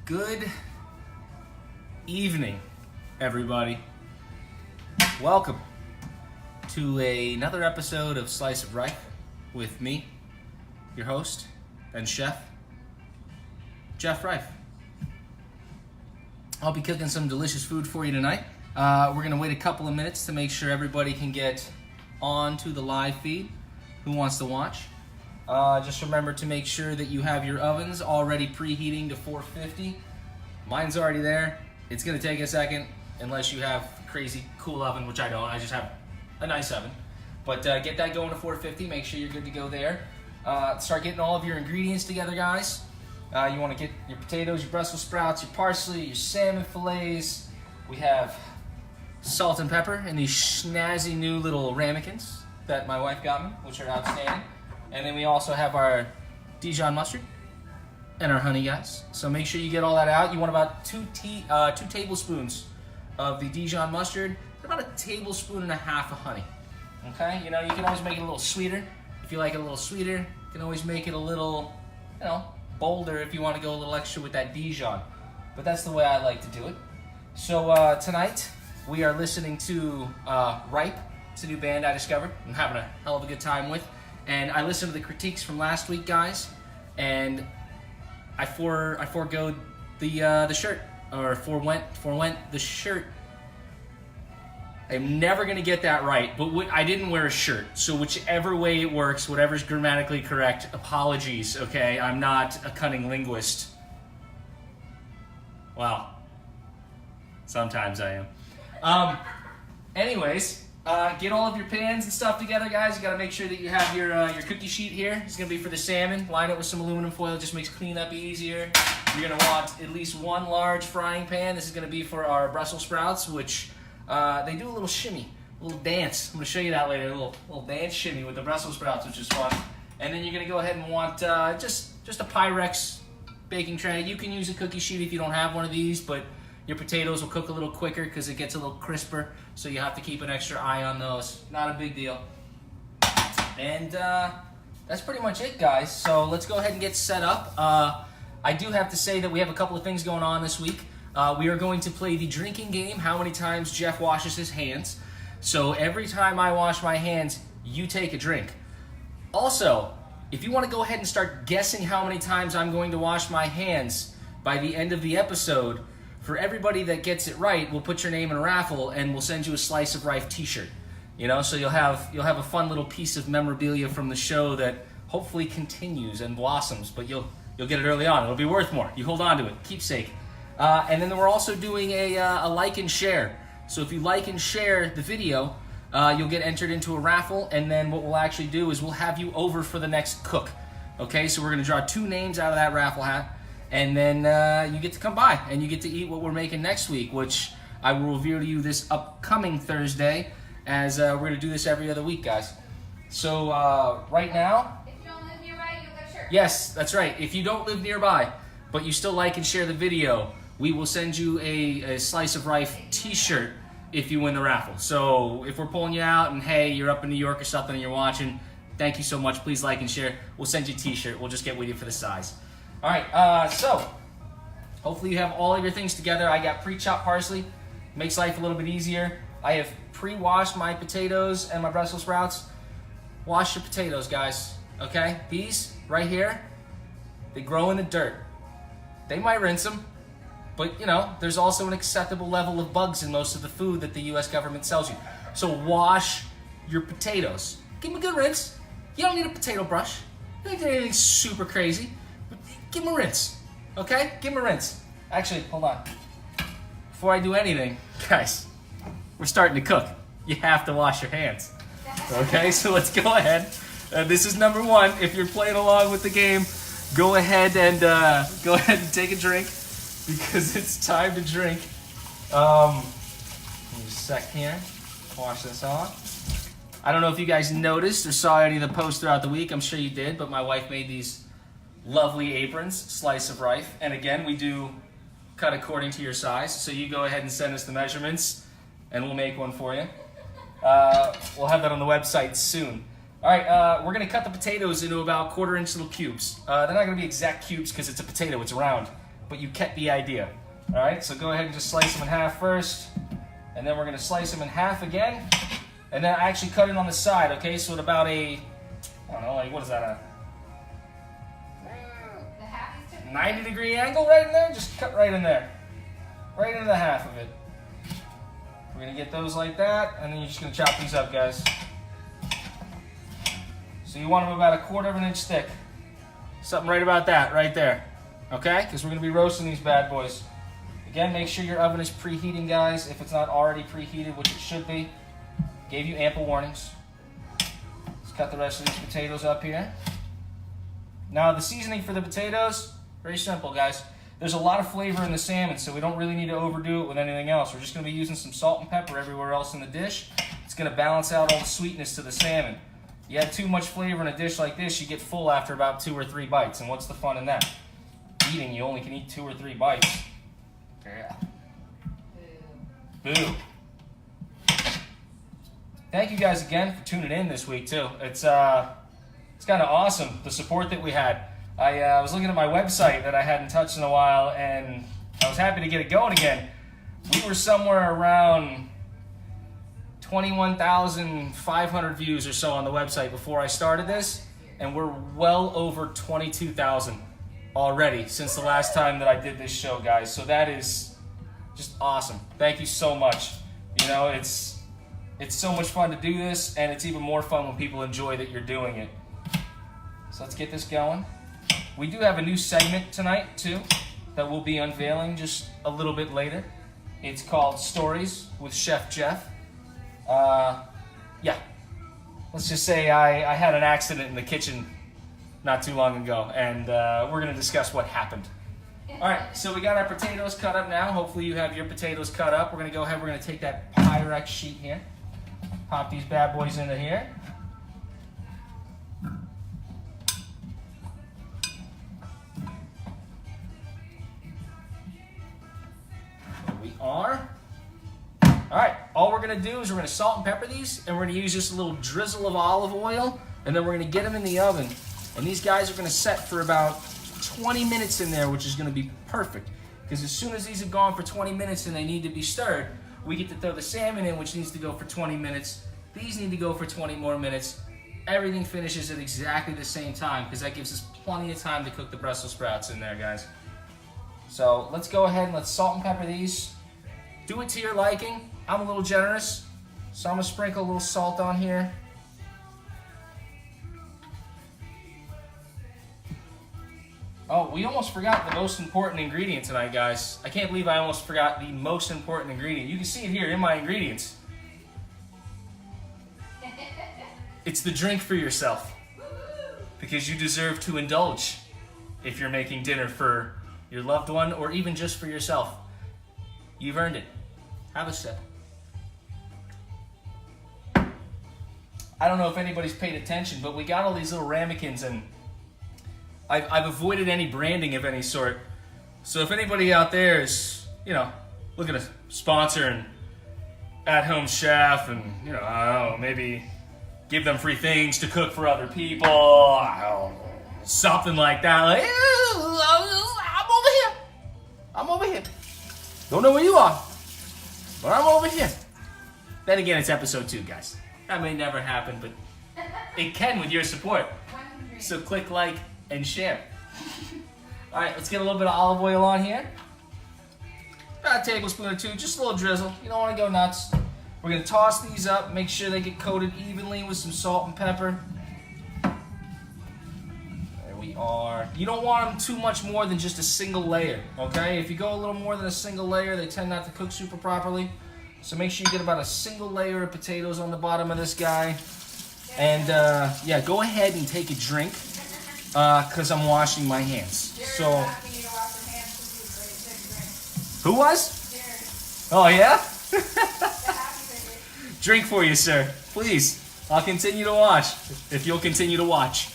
Good evening, everybody. Welcome to another episode of Slice of Rife with me, your host and chef, Jeff Rife. I'll be cooking some delicious food for you tonight. We're going to wait a couple of minutes to make sure everybody can get onto the live feed who wants to watch. Just remember to make sure that you have your ovens already preheating to 450. Mine's already there. It's going to take a second unless you have a crazy cool oven, which I don't. I just have a nice oven. But get that going to 450. Make sure you're good to go there. Start getting all of your ingredients together, guys. You want to get your potatoes, your Brussels sprouts, your parsley, your salmon fillets. We have salt and pepper and these snazzy new little ramekins that my wife got me, which are outstanding. And then we also have our Dijon mustard and our honey, guys. So make sure you get all that out. You want about two tablespoons of the Dijon mustard, and about a tablespoon and a half of honey. Okay, you can always make it a little sweeter. If you like it a little sweeter, you can always make it a little, bolder if you want to go a little extra with that Dijon. But that's the way I like to do it. So tonight, we are listening to Rife. It's a new band I discovered. I'm having a hell of a good time with. And I listened to the critiques from last week, guys, and I forgoed the shirt, or forwent the shirt. I'm never going to get that right, but I didn't wear a shirt. So whichever way it works, whatever's grammatically correct, apologies, okay? I'm not a cunning linguist. Well, sometimes I am. Anyways, get all of your pans and stuff together, guys. You got to make sure that you have your cookie sheet here. It's going to be for the salmon. Line it with some aluminum foil. It just makes cleanup easier. You're going to want at least one large frying pan. This is going to be for our Brussels sprouts, which they do a little shimmy, a little dance. I'm going to show you that later, a little dance shimmy with the Brussels sprouts, which is fun. And then you're going to go ahead and want just a Pyrex baking tray. You can use a cookie sheet if you don't have one of these, but your potatoes will cook a little quicker because it gets a little crisper, so you have to keep an extra eye on those. Not a big deal. And that's pretty much it, guys. So let's go ahead and get set up. I do have to say that we have a couple of things going on this week. We are going to play the drinking game, how many times Jeff washes his hands. So every time I wash my hands, you take a drink. Also, if you want to go ahead and start guessing how many times I'm going to wash my hands by the end of the episode, for everybody that gets it right, we'll put your name in a raffle and we'll send you a Slice of Rife t-shirt. So you'll have a fun little piece of memorabilia from the show that hopefully continues and blossoms, but you'll get it early on. It'll be worth more. You hold on to it. Keepsake. And then we're also doing a like and share. So if you like and share the video, you'll get entered into a raffle, and then what we'll actually do is we'll have you over for the next cook. Okay, so we're going to draw 2 names out of that raffle hat. And then you get to come by and you get to eat what we're making next week, which I will reveal to you this upcoming Thursday, as we're going to do this every other week, guys. So right now... If you don't live nearby, you'll get a shirt. Yes, that's right. If you don't live nearby, but you still like and share the video, we will send you a Slice of Rife t-shirt if you win the raffle. So if we're pulling you out and, hey, you're up in New York or something and you're watching, thank you so much. Please like and share. We'll send you a t-shirt. We'll just get with you for the size. All right, so hopefully you have all of your things together. I got pre-chopped parsley. Makes life a little bit easier. I have pre-washed my potatoes and my Brussels sprouts. Wash your potatoes, guys, okay? These right here, they grow in the dirt. They might rinse them, but, there's also an acceptable level of bugs in most of the food that the U.S. government sells you. So wash your potatoes. Give them a good rinse. You don't need a potato brush. You don't need anything super crazy. Give them a rinse, okay? Give them a rinse. Actually, hold on. Before I do anything, guys, we're starting to cook. You have to wash your hands, okay? So let's go ahead. This is number 1. If you're playing along with the game, go ahead and take a drink because it's time to drink. Just a sec here. Wash this off. I don't know if you guys noticed or saw any of the posts throughout the week. I'm sure you did, but my wife made these lovely aprons, Slice of Rife. And again, we do cut according to your size. So you go ahead and send us the measurements and we'll make one for you. We'll have that on the website soon. All right, we're gonna cut the potatoes into about 1/4 inch little cubes. They're not gonna be exact cubes because it's a potato, it's round. but you get the idea. All right, so go ahead and just slice them in half first, and then we're gonna slice them in half again, and then actually cut it on the side, okay? So at about I don't know, like what is that, a 90-degree angle right in there? Just cut right in there. Right into the half of it. We're gonna get those like that, and then you're just gonna chop these up, guys. So you want them about 1/4 inch thick. Something right about that, right there. Okay? Because we're gonna be roasting these bad boys. Again, make sure your oven is preheating, guys, if it's not already preheated, which it should be. Gave you ample warnings. Let's cut the rest of these potatoes up here. Now, the seasoning for the potatoes, very simple, guys. There's a lot of flavor in the salmon, so we don't really need to overdo it with anything else. We're just going to be using some salt and pepper everywhere else in the dish. It's going to balance out all the sweetness to the salmon. You add too much flavor in a dish like this, you get full after about 2 or 3 bites. And what's the fun in that? Eating, you only can eat 2 or 3 bites. Yeah. Boo. Thank you guys again for tuning in this week too. It's kind of awesome, the support that we had. I was looking at my website that I hadn't touched in a while, and I was happy to get it going again. We were somewhere around 21,500 views or so on the website before I started this, and we're well over 22,000 already since the last time that I did this show, guys. So that is just awesome. Thank you so much. You know, it's so much fun to do this, and it's even more fun when people enjoy that you're doing it. So let's get this going. We do have a new segment tonight, too, that we'll be unveiling just a little bit later. It's called Stories with Chef Jeff. Yeah, let's just say I had an accident in the kitchen not too long ago, and we're going to discuss what happened. All right, so we got our potatoes cut up now. Hopefully you have your potatoes cut up. We're going to go ahead, we're going to take that Pyrex sheet here, pop these bad boys into here. All right, all we're going to do is we're going to salt and pepper these, and we're going to use just a little drizzle of olive oil, and then we're going to get them in the oven. And these guys are going to set for about 20 minutes in there, which is going to be perfect. Because as soon as these have gone for 20 minutes and they need to be stirred, we get to throw the salmon in, which needs to go for 20 minutes. These need to go for 20 more minutes. Everything finishes at exactly the same time, because that gives us plenty of time to cook the Brussels sprouts in there, guys. So let's go ahead and let's salt and pepper these. Do it to your liking. I'm a little generous, so I'm gonna sprinkle a little salt on here. Oh, we almost forgot the most important ingredient tonight, guys. I can't believe I almost forgot the most important ingredient. You can see it here in my ingredients. It's the drink for yourself, because you deserve to indulge if you're making dinner for your loved one or even just for yourself. You've earned it. Have a sip. I don't know if anybody's paid attention, but we got all these little ramekins, and I've avoided any branding of any sort. So if anybody out there is, looking to sponsor an at-home chef and, I don't know, maybe give them free things to cook for other people, I don't know, something like that. Like, I'm over here. Don't know where you are, but I'm over here. Then again, it's episode 2, guys. That may never happen, but it can with your support. So click like and share. All right, let's get a little bit of olive oil on here. About a tablespoon or 2, just a little drizzle. You don't want to go nuts. We're going to toss these up, make sure they get coated evenly with some salt and pepper. There we are. You don't want them too much more than just a single layer, okay? If you go a little more than a single layer, they tend not to cook super properly. So make sure you get about a single layer of potatoes on the bottom of this guy. And yeah, go ahead and take a drink, because I'm washing my hands. So, who was? Oh yeah? Drink for you, sir. Please. I'll continue to watch, if you'll continue to watch.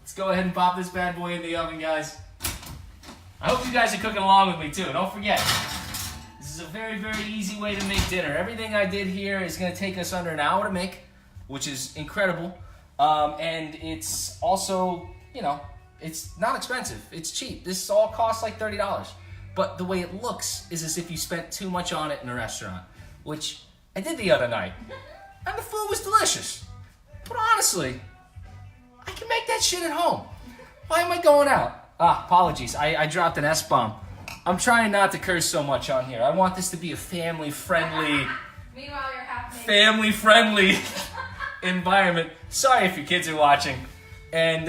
Let's go ahead and pop this bad boy in the oven, guys. I hope you guys are cooking along with me too. Don't forget, this is a very, very easy way to make dinner. Everything I did here is going to take us under an hour to make, which is incredible. And it's also, It's not expensive. It's cheap. This all costs like $30. But the way it looks is as if you spent too much on it in a restaurant, which I did the other night. And the food was delicious. But honestly, I can make that shit at home. Why am I going out? Apologies. I dropped an S-bomb. I'm trying not to curse so much on here. I want this to be a family-friendly... Meanwhile, you're half naked. Family-friendly environment. Sorry if your kids are watching. And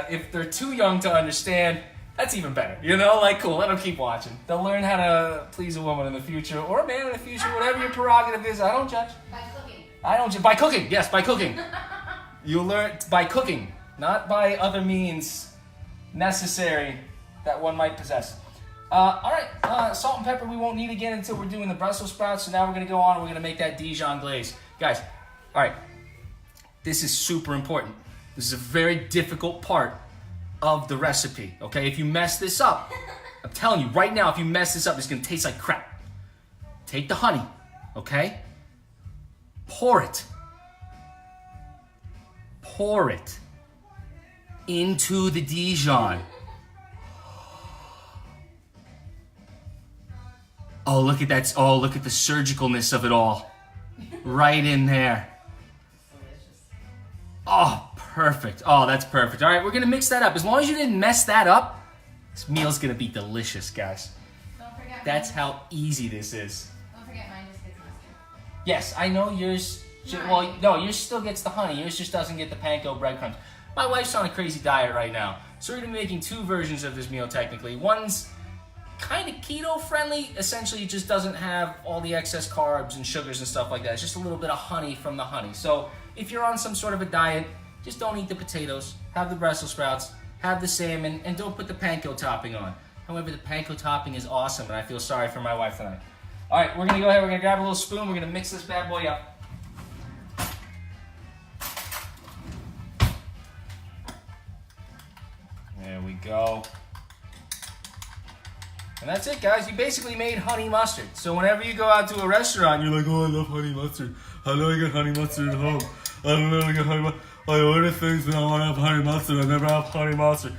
if they're too young to understand, that's even better. You know, like, cool, let them keep watching. They'll learn how to please a woman in the future, or a man in the future, whatever your prerogative is. I don't judge. By cooking. I don't judge. By cooking, yes, by cooking. You'll learn by cooking, not by other means necessary that one might possess. All right, salt and pepper we won't need again until we're doing the Brussels sprouts. So now we're going to go on and we're going to make that Dijon glaze. Guys, all right, this is super important. This is a very difficult part of the recipe, okay? If you mess this up, I'm telling you right now, if you mess this up, it's going to taste like crap. Take the honey, okay? Pour it into the Dijon. Oh, look at that. Oh, look at the surgicalness of it all. Right in there. Oh, perfect. Oh, that's perfect. All right, we're going to mix that up. As long as you didn't mess that up, this meal's going to be delicious, guys. Don't forget That's mine. how easy this is. Don't forget mine just gets mustard. Yes, I know yours. Well, no, yours still gets the honey. Yours just doesn't get the panko breadcrumbs. My wife's on a crazy diet right now. So we're going to be making two versions of this meal, technically. One's kind of keto friendly. Essentially, it just doesn't have all the excess carbs and sugars and stuff like that. It's just a little bit of honey from the honey. So if you're on some sort of a diet, just don't eat the potatoes, have the Brussels sprouts, have the salmon, and don't put the panko topping on. However, the panko topping is awesome, and I feel sorry for my wife tonight. All right, we're going to go ahead. We're going to grab a little spoon. We're going to mix this bad boy up. There we go. And that's it, guys. You basically made honey mustard. So whenever you go out to a restaurant, you're like, oh, I love honey mustard. How do I get honey mustard at home? I don't know how to get honey mustard. I order things and I want to have honey mustard. I never have honey mustard.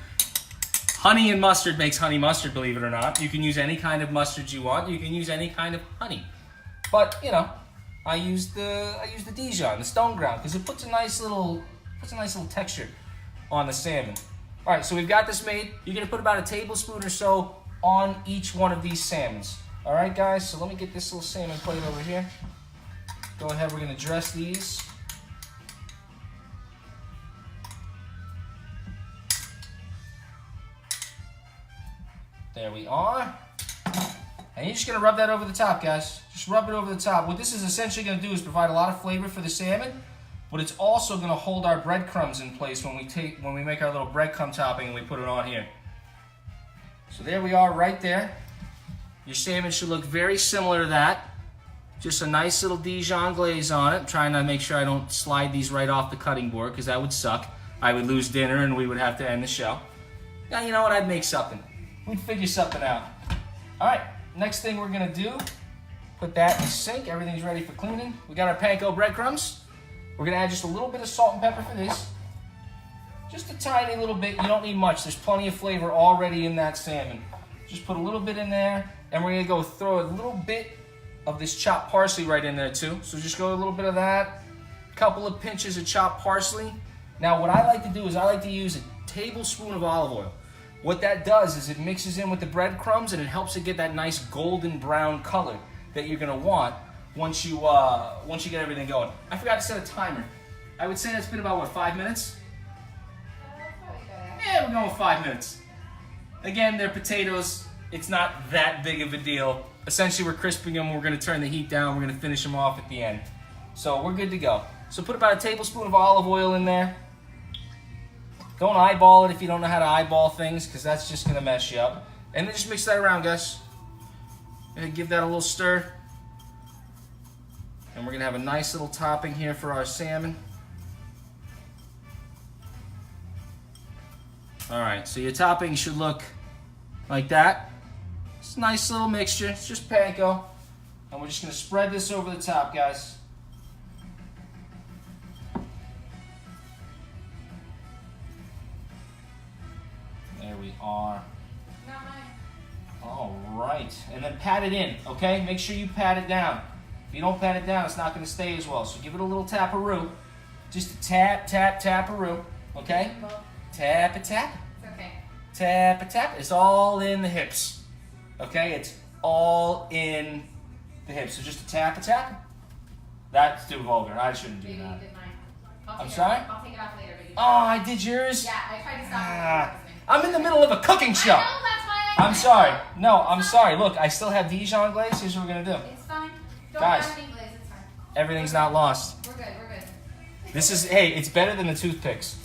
Honey and mustard makes honey mustard, believe it or not. You can use any kind of mustard you want. You can use any kind of honey. But, you know, I use the Dijon, the stone ground, because it puts a nice little texture on the salmon. All right, so we've got this made. You're going to put about a tablespoon or so on each one of these salmons. All right, guys, so let me get this little salmon plate over here. Go ahead, we're going to dress these. There we are. And you're just going to rub that over the top, guys. Just rub it over the top. What this is essentially going to do is provide a lot of flavor for the salmon, but it's also going to hold our breadcrumbs in place when we make our little breadcrumb topping and we put it on here. So there we are right there. Your salmon should look very similar to that. Just a nice little Dijon glaze on it. I'm trying to make sure I don't slide these right off the cutting board because that would suck. I would lose dinner and we would have to end the show. Now, you know what? I'd make something. We'd figure something out. All right, next thing we're going to do, put that in the sink. Everything's ready for cleaning. We got our panko breadcrumbs. We're going to add just a little bit of salt and pepper for this. Just a tiny little bit. You don't need much. There's plenty of flavor already in that salmon. Just put a little bit in there, and we're going to go throw a little bit of this chopped parsley right in there too. So just go a little bit of that, a couple of pinches of chopped parsley. Now what I like to do is I like to use a tablespoon of olive oil. What that does is it mixes in with the breadcrumbs and it helps it get that nice golden brown color that you're going to want once you get everything going. I forgot to set a timer. I would say that's been about, what, 5 minutes? Yeah, we're going with 5 minutes. Again, they're potatoes. It's not that big of a deal. Essentially, we're crisping them. We're going to turn the heat down. We're going to finish them off at the end. So we're good to go. So put about a tablespoon of olive oil in there. Don't eyeball it if you don't know how to eyeball things, because that's just going to mess you up. And then just mix that around, guys. And give that a little stir. And we're going to have a nice little topping here for our salmon. All right, so your topping should look like that. It's a nice little mixture. It's just panko. And we're just going to spread this over the top, guys. we are. Not mine. All right. And then pat it in, okay? Make sure you pat it down. If you don't pat it down, it's not going to stay as well. So give it a little tap-a-roo. Just a tap, tap, tap-a-roo, okay? Tap-a-tap. It's okay. Tap-a-tap. It's all in the hips, okay? It's all in the hips. So just a tap-a-tap. That's too vulgar. I shouldn't do Baby, that. you did mine. I'm sorry? I'll take it off later, baby. Oh, I did yours? Yeah, I tried to stop Ah, you. I'm in the middle of a cooking show. I know, that's why I I'm sorry. No, I'm sorry. Look, I still have Dijon glaze. Here's what we're going to do. It's fine. Don't Guys. have any glaze, it's fine. Everything's not lost. We're good, we're good. This is, hey, it's better than the toothpicks.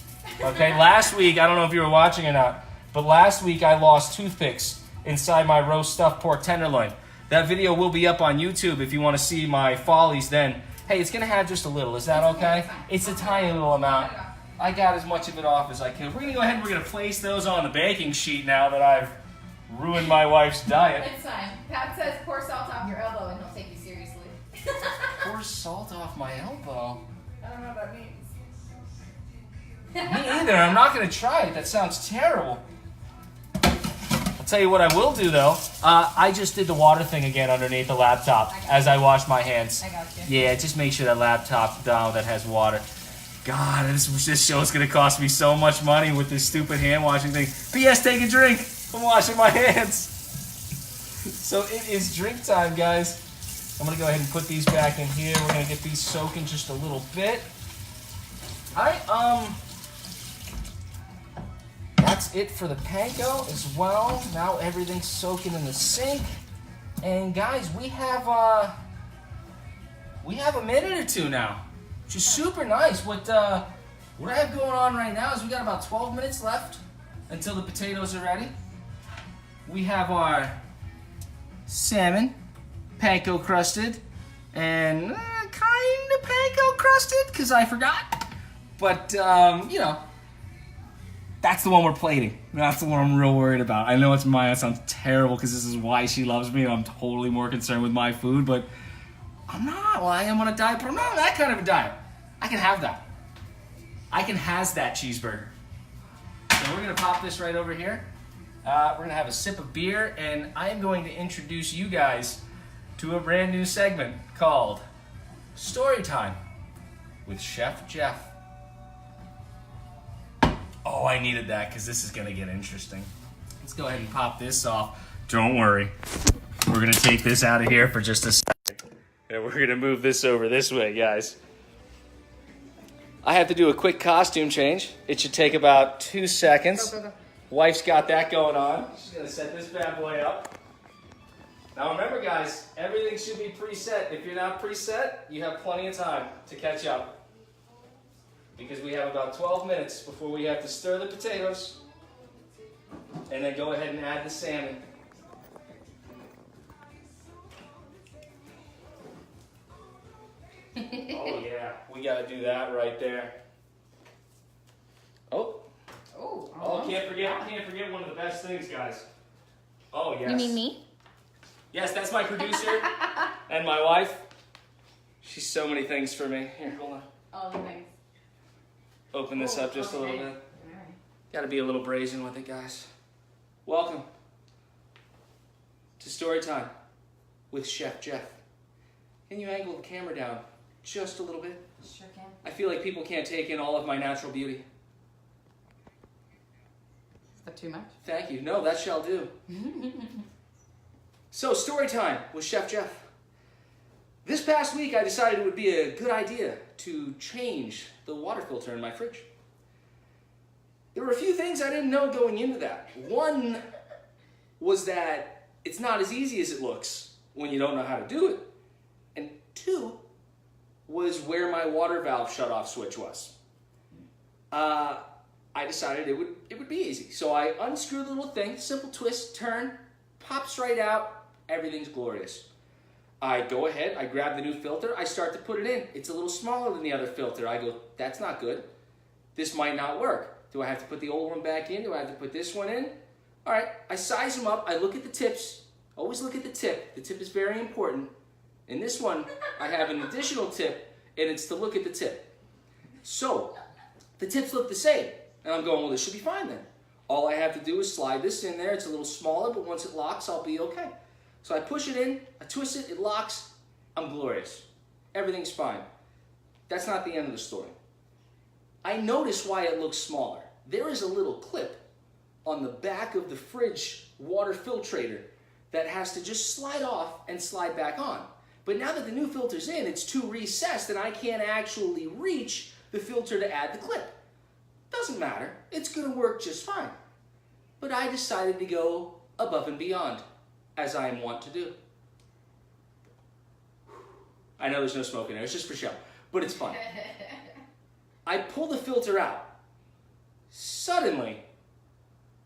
Okay, last week, I don't know if you were watching or not, but last week I lost toothpicks inside my roast stuffed pork tenderloin. That video will be up on YouTube if you want to see my follies then. Hey, it's going to have just a little. Is that okay? It's a tiny little amount. I got as much of it off as I can. We're going to go ahead and we're going to place those on the baking sheet now that I've ruined my wife's diet. It's fine. Pat says pour salt off your elbow and he'll take you seriously. Pour salt off my elbow. I don't know what that means. Me either. I'm not going to try it. That sounds terrible. I'll tell you what I will do, though. I just did the water thing again underneath the laptop as I washed my hands. I got you. Yeah, just make sure that laptop down that has water. God, this show is going to cost me so much money with this stupid hand washing thing. P.S. Take a drink. I'm washing my hands. So it is drink time, guys. I'm going to go ahead and put these back in here. We're going to get these soaking just a little bit. All right, that's it for the panko as well. Now everything's soaking in the sink. And guys, we have a minute or two now, which is super nice. What I have going on right now is we got about 12 minutes left until the potatoes are ready. We have our salmon, panko crusted, and kind of panko crusted because I forgot. But you know, that's the one we're plating. That's the one I'm real worried about. I know it's mine. That sounds terrible because this is why she loves me. I'm totally more concerned with my food, but I'm not. Well, I am on a diet, but I'm not on that kind of a diet. I can have that. I can has that cheeseburger. So we're going to pop this right over here. We're going to have a sip of beer, and I am going to introduce you guys to a brand new segment called Story Time with Chef Jeff. Oh, I needed that because this is going to get interesting. Let's go ahead and pop this off. Don't worry. We're going to take this out of here for just a second. And we're going to move this over this way, guys. I have to do a quick costume change. It should take about 2 seconds. Wife's got that going on. She's going to set this bad boy up. Now remember, guys, everything should be preset. If you're not preset, you have plenty of time to catch up. Because we have about 12 minutes before we have to stir the potatoes and then go ahead and add the salmon. Oh yeah, we got to do that right there. Oh, can't forget one of the best things, guys. Oh yes. You mean me? Yes, that's my producer and my wife. She's so many things for me. Here, hold on. All the things. Open this up just a little bit. Alright. Got to be a little brazen with it, guys. Welcome to Story Time with Chef Jeff. Can you angle the camera down just a little bit? Sure can. I feel like people can't take in all of my natural beauty. Is that too much? Thank you. No, that shall do. So, Story Time with Chef Jeff. This past week, I decided it would be a good idea to change the water filter in my fridge. There were a few things I didn't know going into that. One was that it's not as easy as it looks when you don't know how to do it. And two was where my water valve shut-off switch was. I decided it would be easy. So I unscrewed the little thing, simple twist, turn, pops right out, everything's glorious. I go ahead, I grab the new filter, I start to put it in. It's a little smaller than the other filter. I go, that's not good. This might not work. Do I have to put the old one back in? Do I have to put this one in? All right, I size them up. I look at the tips. Always look at the tip. The tip is very important. In this one, I have an additional tip, and it's to look at the tip. So, the tips look the same. And I'm going, well, this should be fine then. All I have to do is slide this in there. It's a little smaller, but once it locks, I'll be okay. So I push it in, I twist it, it locks, I'm glorious. Everything's fine. That's not the end of the story. I notice why it looks smaller. There is a little clip on the back of the fridge water filtrator that has to just slide off and slide back on. But now that the new filter's in, it's too recessed and I can't actually reach the filter to add the clip. Doesn't matter, it's gonna work just fine. But I decided to go above and beyond, as I am wont to do. I know there's no smoke in there, it's just for show, but it's fun. I pull the filter out. Suddenly,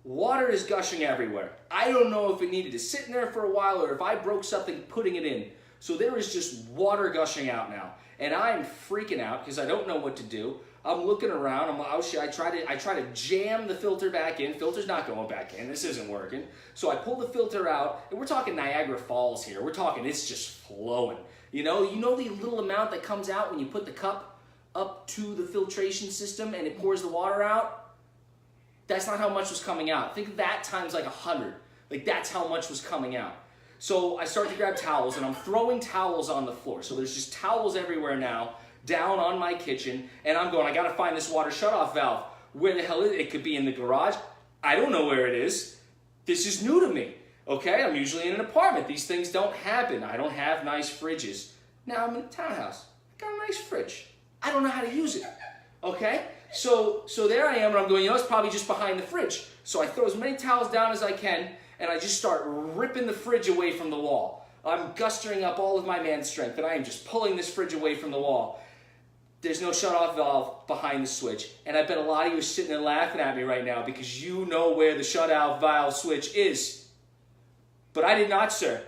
water is gushing everywhere. I don't know if it needed to sit in there for a while or if I broke something putting it in. So there is just water gushing out now. And I'm freaking out because I don't know what to do. I'm looking around, I'm like, oh shit, I try to jam the filter back in. Filter's not going back in, this isn't working. So I pull the filter out, and we're talking Niagara Falls here. We're talking, it's just flowing. You know the little amount that comes out when you put the cup up to the filtration system and it pours the water out? That's not how much was coming out. Think of that times like 100. Like that's how much was coming out. So I start to grab towels and I'm throwing towels on the floor. So there's just towels everywhere now, down on my kitchen, and I'm going, I gotta find this water shutoff valve. Where the hell is it? It could be in the garage. I don't know where it is. This is new to me, okay? I'm usually in an apartment. These things don't happen. I don't have nice fridges. Now I'm in a townhouse. I got a nice fridge. I don't know how to use it, okay? So there I am, and I'm going, it's probably just behind the fridge. So I throw as many towels down as I can, and I just start ripping the fridge away from the wall. I'm gustering up all of my man strength, and I am just pulling this fridge away from the wall. There's no shutoff valve behind the switch, and I bet a lot of you are sitting there laughing at me right now because you know where the shutoff valve switch is. But I did not, sir.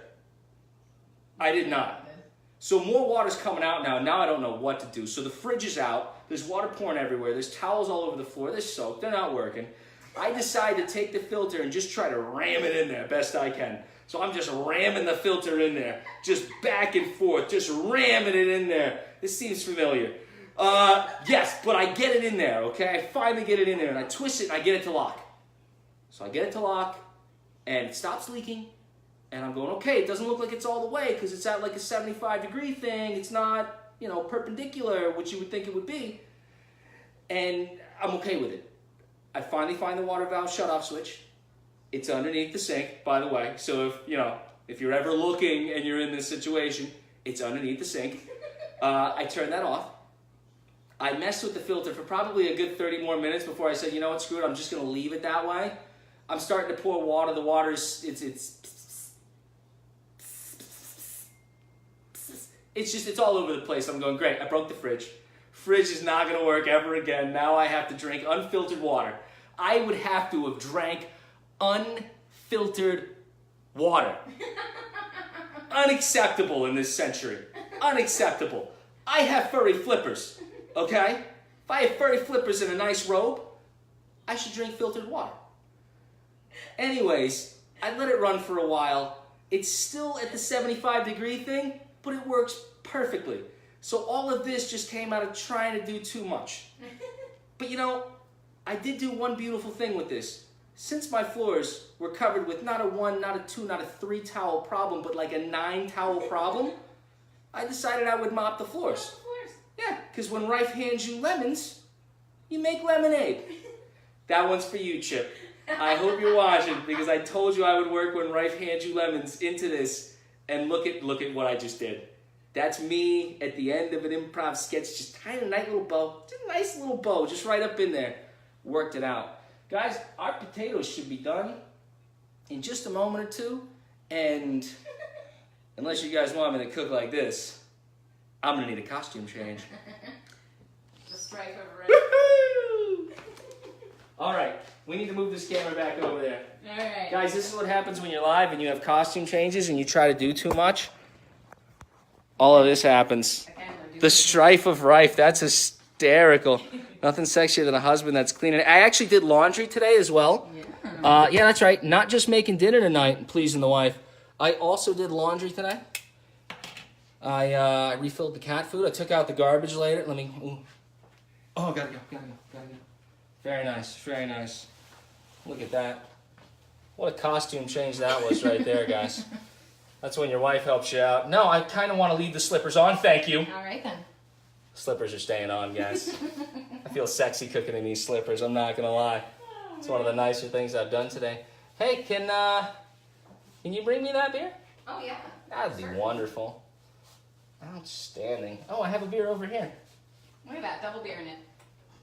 I did not. So more water's coming out now. Now I don't know what to do. So the fridge is out. There's water pouring everywhere. There's towels all over the floor. They're soaked. They're not working. I decide to take the filter and just try to ram it in there best I can. So I'm just ramming the filter in there. Just back and forth. Just ramming it in there. This seems familiar. Yes, but I get it in there, okay? I finally get it in there, and I twist it, and I get it to lock. So I get it to lock, and it stops leaking, and I'm going, okay, it doesn't look like it's all the way, because it's at like a 75-degree thing. It's not, perpendicular, which you would think it would be. And I'm okay with it. I finally find the water valve shutoff switch. It's underneath the sink, by the way. So if you're ever looking and you're in this situation, it's underneath the sink. I turn that off. I messed with the filter for probably a good 30 more minutes before I said, you know what, screw it, I'm just going to leave it that way. I'm starting to pour water. The water's, it's all over the place. I'm going, great, I broke the fridge. Fridge is not going to work ever again. Now I have to drink unfiltered water. I would have to have drank unfiltered water. Unacceptable in this century. Unacceptable. I have furry flippers. Okay? If I have furry flippers and a nice robe, I should drink filtered water. Anyways, I let it run for a while. It's still at the 75-degree thing, but it works perfectly. So all of this just came out of trying to do too much. But I did do one beautiful thing with this. Since my floors were covered with not a 1, not a 2, not a 3 towel problem, but like a 9 towel problem, I decided I would mop the floors. Yeah, because when Rife hands you lemons, you make lemonade. That one's for you, Chip. I hope you're watching because I told you I would work when Rife hands you lemons into this, and look at what I just did. That's me at the end of an improv sketch, just tying a nice little bow. Just a nice little bow, just right up in there. Worked it out. Guys, our potatoes should be done in just a moment or two, and unless you guys want me to cook like this, I'm gonna need a costume change. Just right over it. All right, we need to move this camera back over there. All right. Guys, this is what happens when you're live and you have costume changes and you try to do too much. All of this happens. The strife of Rife, that's hysterical. Nothing sexier than a husband that's cleaning. I actually did laundry today as well. Yeah. Yeah, that's right. Not just making dinner tonight and pleasing the wife. I also did laundry today. I refilled the cat food. I took out the garbage later. Let me... Ooh. Oh, gotta go. Very nice. Look at that. What a costume change that was right there, guys. That's when your wife helps you out. No, I kind of want to leave the slippers on. Thank you. All right then. Slippers are staying on, guys. I feel sexy cooking in these slippers. I'm not going to lie. It's one of the nicer things I've done today. Hey, can you bring me that beer? Oh, yeah. That'd be wonderful. Outstanding. Oh, I have a beer over here. Look at that. Double beer in it.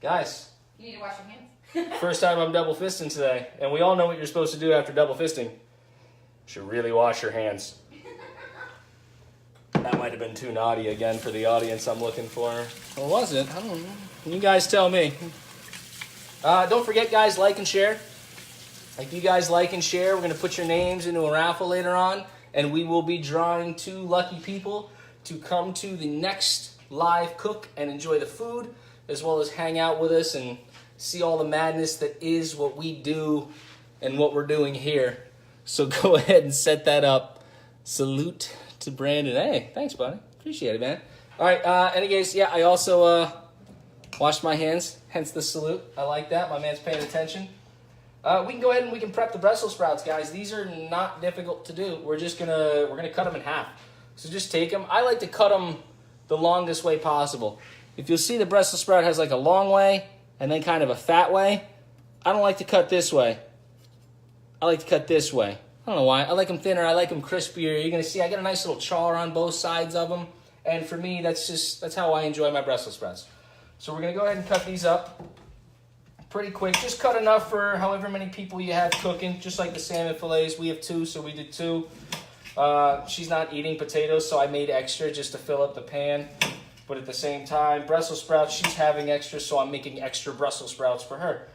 Guys. You need to wash your hands. First time I'm double fisting today, and we all know what you're supposed to do after double fisting. You should really wash your hands. That might have been too naughty again for the audience I'm looking for. Or was it? I don't know. You guys tell me. Don't forget, guys, like and share. If you guys like and share, we're going to put your names into a raffle later on, and we will be drawing 2 lucky people to come to the next live cook and enjoy the food, as well as hang out with us and see all the madness that is what we do and what we're doing here. So go ahead and set that up. Salute to Brandon. Hey, thanks, buddy. Appreciate it, man. All right, anyways, yeah, I also washed my hands, hence the salute. I like that. My man's paying attention. We can go ahead and we can prep the Brussels sprouts, guys. These are not difficult to do. We're gonna cut them in half. So just take them. I like to cut them the longest way possible. If you'll see, the Brussels sprout has like a long way and then kind of a fat way. I don't like to cut this way. I like to cut this way. I don't know why. I like them thinner. I like them crispier. You're gonna see I got a nice little char on both sides of them. And for me, that's how I enjoy my Brussels sprouts. So we're gonna go ahead and cut these up pretty quick. Just cut enough for however many people you have cooking. Just like the salmon fillets. We have 2, so we did 2. She's not eating potatoes, so I made extra just to fill up the pan. But at the same time, Brussels sprouts, she's having extra, so I'm making extra Brussels sprouts for her.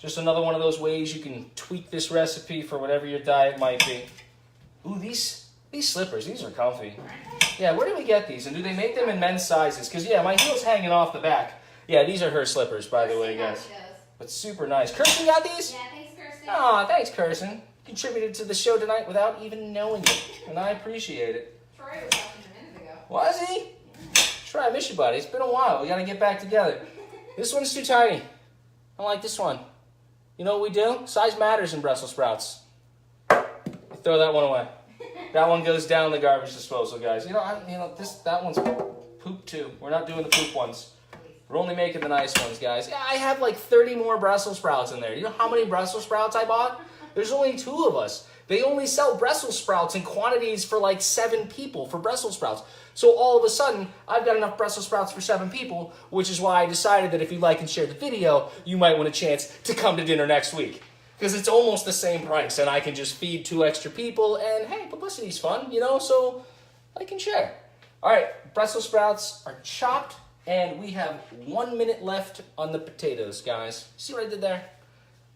Just another one of those ways you can tweak this recipe for whatever your diet might be. Ooh, these slippers, these are comfy. Yeah, where do we get these? And do they make them in men's sizes? Because, yeah, my heel's hanging off the back. Yeah, these are her slippers, by the way, guys. But super nice. Kirsten got these? Yeah, thanks, Kirsten. Aw, thanks, Kirsten. Contributed to the show tonight without even knowing it. And I appreciate it. Troy was watching a minute ago. Was he? Troy, I miss you, buddy. It's been a while. We got to get back together. This one's too tiny. I don't like this one. You know what we do? Size matters in Brussels sprouts. Throw that one away. That one goes down the garbage disposal, guys. That one's poop too. We're not doing the poop ones. We're only making the nice ones, guys. Yeah, I have like 30 more Brussels sprouts in there. You know how many Brussels sprouts I bought? There's only 2 of us. They only sell Brussels sprouts in quantities for like 7 people for Brussels sprouts. So all of a sudden, I've got enough Brussels sprouts for 7 people, which is why I decided that if you like and share the video, you might want a chance to come to dinner next week. Because it's almost the same price, and I can just feed 2 extra people, and hey, publicity's fun, so like and share. All right, Brussels sprouts are chopped, and we have 1 minute left on the potatoes, guys. See what I did there?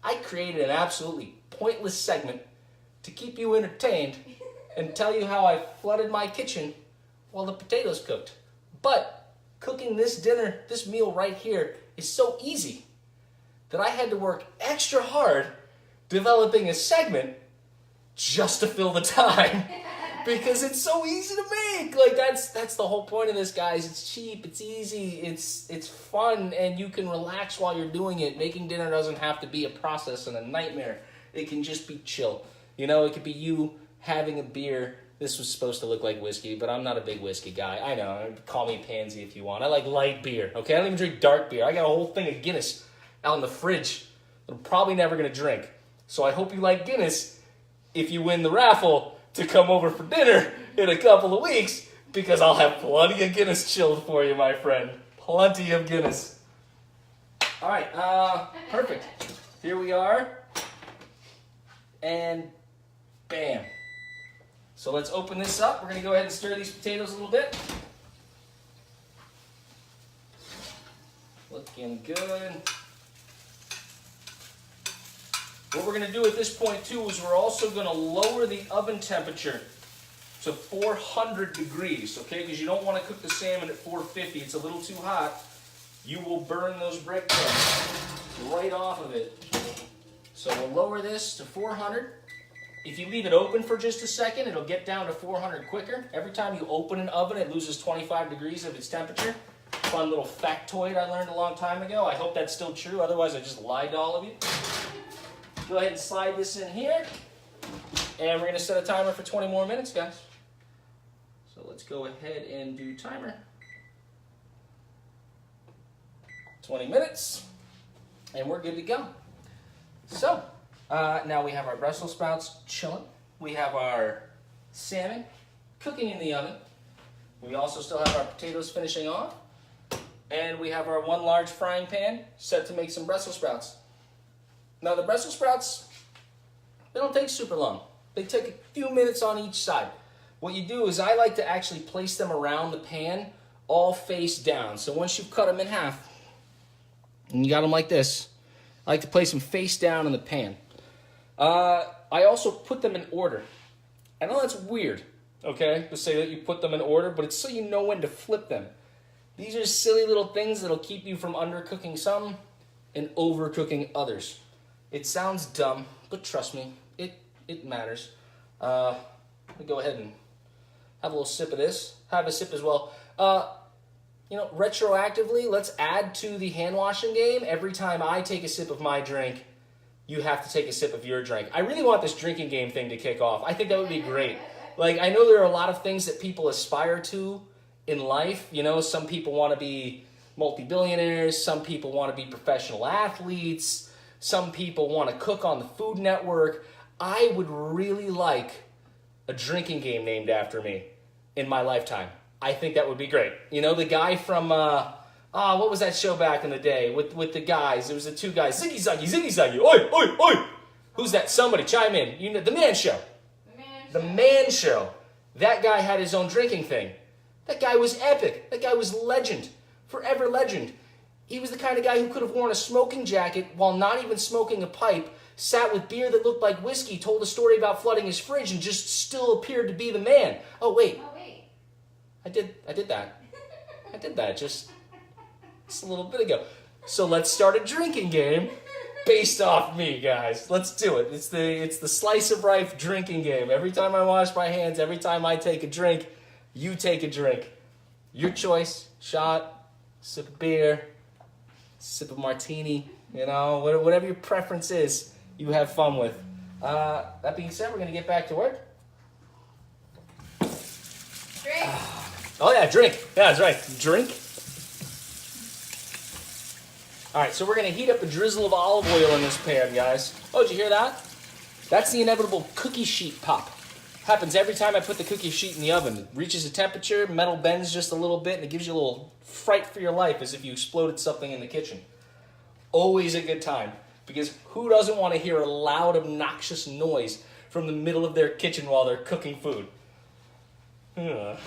I created an absolutely pointless segment to keep you entertained and tell you how I flooded my kitchen while the potatoes cooked. But cooking this dinner, this meal right here, is so easy that I had to work extra hard developing a segment just to fill the time because it's so easy to make. Like that's the whole point of this, guys. It's cheap, it's easy, it's fun, and you can relax while you're doing it. Making dinner doesn't have to be a process and a nightmare. It can just be chill. It could be you having a beer. This was supposed to look like whiskey, but I'm not a big whiskey guy. I know. Call me pansy if you want. I like light beer, okay? I don't even drink dark beer. I got a whole thing of Guinness out in the fridge that I'm probably never going to drink. So I hope you like Guinness if you win the raffle to come over for dinner in a couple of weeks, because I'll have plenty of Guinness chilled for you, my friend. Plenty of Guinness. All right, perfect. Here we are. And bam. So let's open this up. We're going to go ahead and stir these potatoes a little bit. Looking good. What we're going to do at this point too is we're also going to lower the oven temperature to 400 degrees, okay? Because you don't want to cook the salmon at 450. It's a little too hot. You will burn those breadcrumbs right off of it. So we'll lower this to 400. If you leave it open for just a second, it'll get down to 400 quicker. Every time you open an oven, it loses 25 degrees of its temperature. Fun little factoid I learned a long time ago. I hope that's still true. Otherwise, I just lied to all of you. Go ahead and slide this in here. And we're going to set a timer for 20 more minutes, guys. So let's go ahead and do timer. 20 minutes. And we're good to go. So, now we have our Brussels sprouts chilling. We have our salmon cooking in the oven. We also still have our potatoes finishing off. And we have our one large frying pan set to make some Brussels sprouts. Now the Brussels sprouts, they don't take super long. They take a few minutes on each side. What you do is I like to actually place them around the pan all face down. So once you've cut them in half, and you got them like this, I like to place them face down in the pan. I also put them in order. I know that's weird, okay, to say that you put them in order, but it's so you know when to flip them. These are silly little things that'll keep you from undercooking some and overcooking others. It sounds dumb, but trust me, it matters. Let me go ahead and have a little sip of this. Have a sip as well. You know, retroactively, let's add to the hand washing game. Every time I take a sip of my drink, you have to take a sip of your drink. I really want this drinking game thing to kick off. I think that would be great. Like, I know there are a lot of things that people aspire to in life. You know, some people want to be multi-billionaires. Some people want to be professional athletes. Some people want to cook on the Food Network. I would really like a drinking game named after me in my lifetime. I think that would be great. You know, the guy from, what was that show back in the day with the guys? It was the two guys, Ziggy Zaggy, oi, oi, oi. Who's that? Somebody chime in. You know, The Man Show. The Man Show. That guy had his own drinking thing. That guy was epic. That guy was legend. Forever legend. He was the kind of guy who could have worn a smoking jacket while not even smoking a pipe, sat with beer that looked like whiskey, told a story about flooding his fridge, and just still appeared to be the man. Oh, wait. I did that. I did that just a little bit ago. So let's start a drinking game based off me, guys. Let's do it. It's the Slice of Rife drinking game. Every time I wash my hands, every time I take a drink, you take a drink. Your choice. Shot, sip of beer, sip of martini, you know, whatever your preference is, you have fun with. That being said, we're going to get back to work. Drink. Oh, yeah, drink. Yeah, that's right. Drink. All right, so we're going to heat up a drizzle of olive oil in this pan, guys. Oh, did you hear that? That's the inevitable cookie sheet pop. Happens every time I put the cookie sheet in the oven. It reaches a temperature, metal bends just a little bit, and it gives you a little fright for your life as if you exploded something in the kitchen. Always a good time, because who doesn't want to hear a loud, obnoxious noise from the middle of their kitchen while they're cooking food? All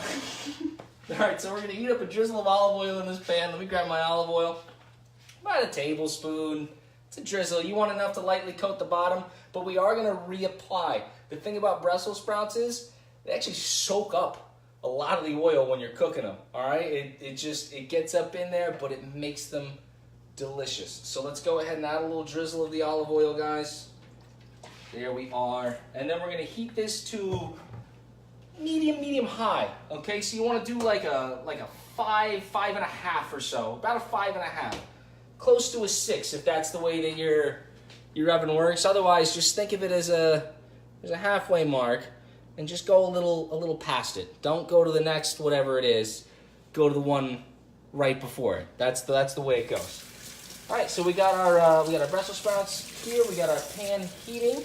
right, so we're going to heat up a drizzle of olive oil in this pan. Let me grab my olive oil. About a tablespoon. It's a drizzle. You want enough to lightly coat the bottom, but we are going to reapply. The thing about Brussels sprouts is they actually soak up a lot of the oil when you're cooking them, all right? It gets up in there, but it makes them delicious. So let's go ahead and add a little drizzle of the olive oil, guys. There we are. And then we're going to heat this to medium high, okay? So you want to do like a 5.5 or so, about a 5.5. Close to a 6 if that's the way that your oven works. Otherwise, just think of it as a halfway mark and just go a little past it. Don't go to the next whatever it is. Go to the one right before it. That's the way it goes. All right, so we got our Brussels sprouts here. We got our pan heating.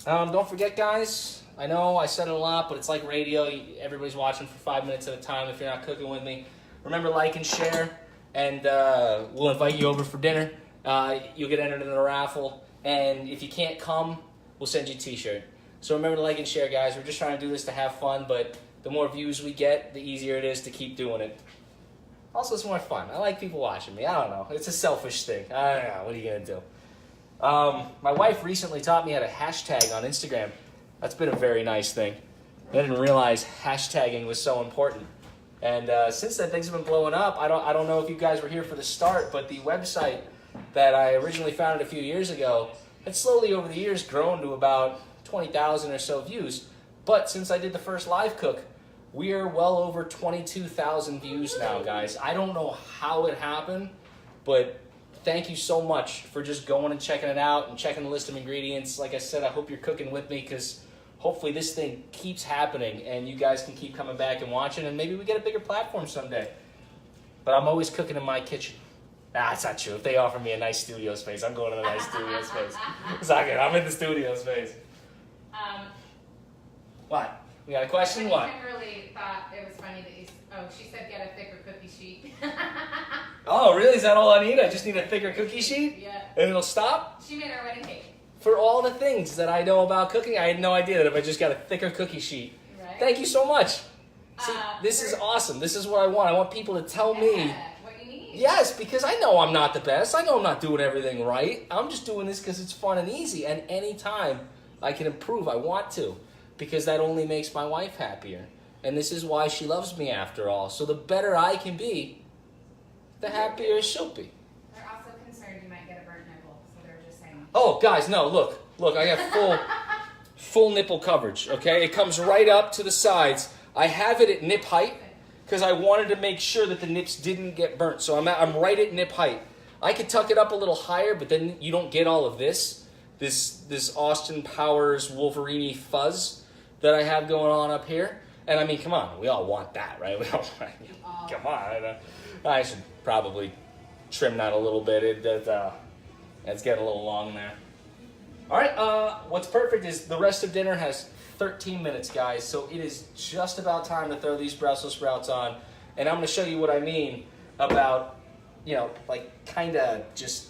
Don't forget, guys. I know I said it a lot, but it's like radio. Everybody's watching for 5 minutes at a time if you're not cooking with me. Remember, like and share, and we'll invite you over for dinner. You'll get entered in a raffle, and if you can't come, we'll send you a t-shirt. So remember to like and share, guys. We're just trying to do this to have fun, but the more views we get, the easier it is to keep doing it. Also, it's more fun. I like people watching me. I don't know. It's a selfish thing. I don't know. What are you going to do? My wife recently taught me how to hashtag on Instagram. That's been a very nice thing. I didn't realize hashtagging was so important. And since then, things have been blowing up. I don't know if you guys were here for the start, but the website that I originally founded a few years ago had slowly over the years grown to about 20,000 or so views. But since I did the first live cook, we are well over 22,000 views now, guys. I don't know how it happened, but thank you so much for just going and checking it out and checking the list of ingredients. Like I said, I hope you're cooking with me because hopefully this thing keeps happening and you guys can keep coming back and watching and maybe we get a bigger platform someday. But I'm always cooking in my kitchen. Nah, it's not true. If they offer me a nice studio space, I'm going to the nice studio space. It's not good. I'm in the studio space. What? You got a question? What? Kimberly thought it was funny that she said get a thicker cookie sheet. Oh, really? Is that all I need? I just need a thicker cookie sheet? Yeah. And it'll stop? She made our wedding cake. For all the things that I know about cooking, I had no idea that if I just got a thicker cookie sheet. Right. Thank you so much. See, this is awesome. This is what I want. I want people to tell me. What you need. Yes, because I know I'm not the best. I know I'm not doing everything right. I'm just doing this because it's fun and easy. And anytime I can improve, I want to. Because that only makes my wife happier. And this is why she loves me after all. So the better I can be, the happier she'll be. They're also concerned you might get a burnt nipple, so they're just saying. Oh, guys, no, look, I got full nipple coverage, okay? It comes right up to the sides. I have it at nip height because I wanted to make sure that the nips didn't get burnt. So I'm right at nip height. I could tuck it up a little higher, but then you don't get all of this Austin Powers Wolverine fuzz that I have going on up here. And I mean, come on, we all want that, right? We all, come on. I should probably trim that a little bit. It's getting a little long there. All right, what's perfect is the rest of dinner has 13 minutes, guys. So it is just about time to throw these Brussels sprouts on. And I'm going to show you what I mean about, like kind of just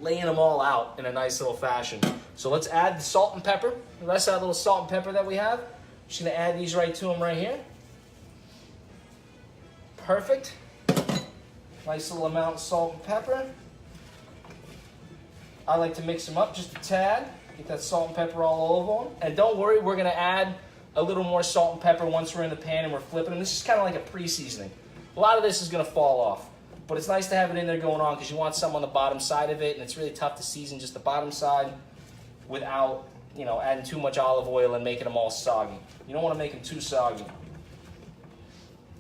laying them all out in a nice little fashion. So let's add the salt and pepper. The rest of that little salt and pepper that we have. Just going to add these right to them right here. Perfect. Nice little amount of salt and pepper. I like to mix them up just a tad. Get that salt and pepper all over them. And don't worry, we're going to add a little more salt and pepper once we're in the pan and we're flipping them. This is kind of like a pre-seasoning. A lot of this is going to fall off. But it's nice to have it in there going on because you want some on the bottom side of it, and it's really tough to season just the bottom side without, adding too much olive oil and making them all soggy. You don't want to make them too soggy.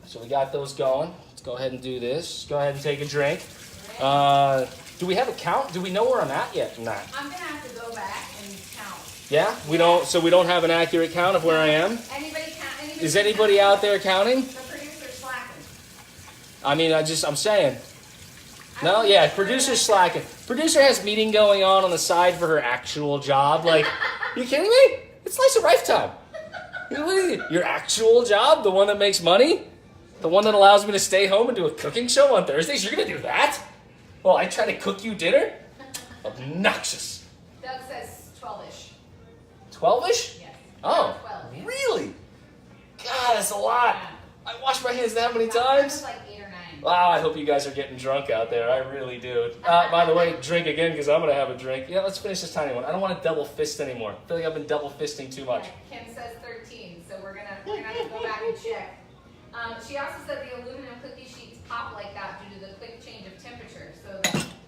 So we got those going. Let's go ahead and do this. Go ahead and take a drink. Do we have a count? Do we know where I'm at yet? Nah. I'm going to have to go back and count. Yeah? We don't. So we don't have an accurate count of where I am? Anybody count? Is anybody out there counting? The producer's slacking. I mean, I'm saying. No, yeah, producer's slacking. Producer has meeting going on the side for her actual job. Like, you kidding me? It's Slice of Rife time. Your actual job, the one that makes money, the one that allows me to stay home and do a cooking show on Thursdays. You're gonna do that? Well, I try to cook you dinner? Obnoxious. Doug says 12-ish. 12-ish? Yes. Oh, 12. really? God, that's a lot. Yeah. I wash my hands that many That times. was like 8 or 9. Wow, I hope you guys are getting drunk out there. I really do. By the way, drink again because I'm going to have a drink. Yeah, let's finish this tiny one. I don't want to double fist anymore. I feel like I've been double fisting too much. Kim says 13, so we're gonna have to go back and check. She also said the aluminum cookie sheets pop like that due to the quick change of temperature. So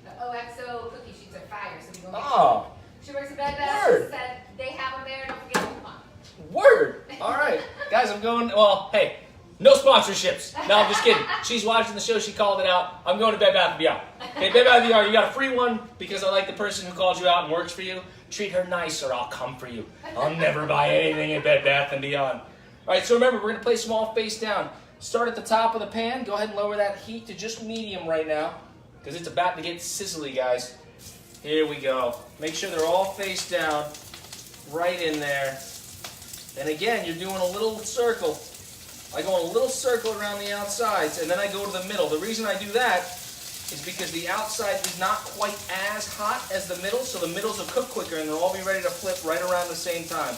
the OXO cookie sheets are fire, so we go make Oh, She works at Bed Bath. Word. She said they have them there. Don't forget to come on. word. All right. Guys, I'm going, well, hey, no sponsorships. No, I'm just kidding. She's watching the show. She called it out. I'm going to Bed Bath & Beyond. Okay, Bed Bath & Beyond, you got a free one because I like the person who called you out and works for you. Treat her nice or I'll come for you. I'll never buy anything at Bed Bath & Beyond. All right, so remember, we're going to place them all face down. Start at the top of the pan. Go ahead and lower that heat to just medium right now because it's about to get sizzly, guys. Here we go. Make sure they're all face down, right in there. And again, you're doing a little circle. I go in a little circle around the outsides, and then I go to the middle. The reason I do that is because the outside is not quite as hot as the middle, so the middles will cook quicker, and they'll all be ready to flip right around the same time.